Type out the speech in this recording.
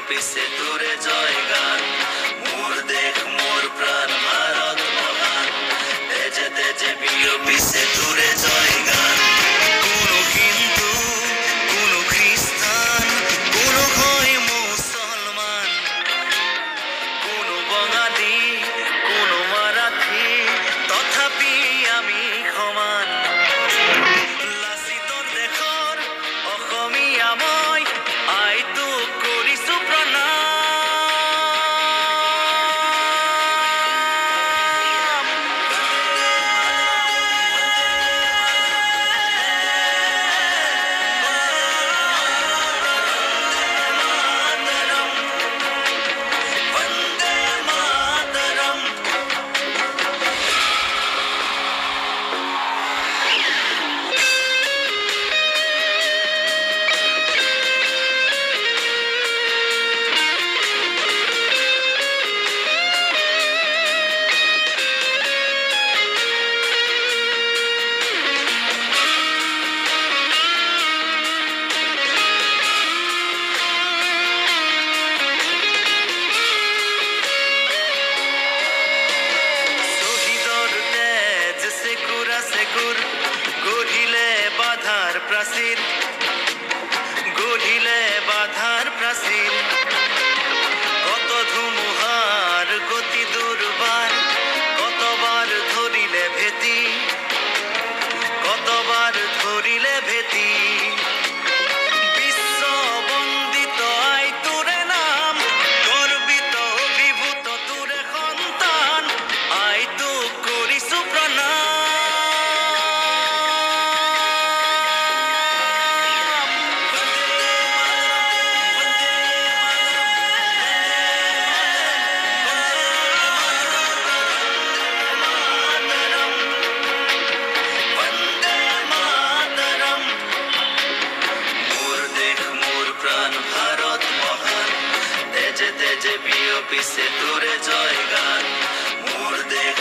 পিছে তোরে জয় গান, মোর দেখ মোর প্রাণ ভারত মহান, তেজে তেজে প্রিয় পিছে তোরে জয় গান। কোনো হিন্দু, কোনো খ্রিস্টান, কোনো হয় মুসলমান, কোনো বঙালী, কোনো মারাঠি, তথাপি আমি সমান। লাচিতৰ দেশৰ অসমীয়া মই, আইটোক কৰিছো প্ৰণাম। বন্দে মাতৰম। শহীদৰ তেজ চেকুৰ চেকুৰ, গঢ়িলে বাধাৰ প্ৰাচীৰ, গঢ়িলে বাধাৰ প্ৰাচীৰ। কত ধুমুহাৰ গতি দুৰ্বাৰ, কতবাৰ ধৰিলে ভেটি, কতবাৰ ধৰিলে ভেটি। বিশ্ব বন্দিত আই তোৰে নাম, গৰ্বিত অভিভূত তোৰে সন্তান, আই তোক কৰিছো প্ৰণাম। বন্দে মাতৰম। মোর দেশ মোর প্রাণ ভারত মহান, তেজে তেজে প্রিয় পিছে তোরে জয় গান, মোর দেশ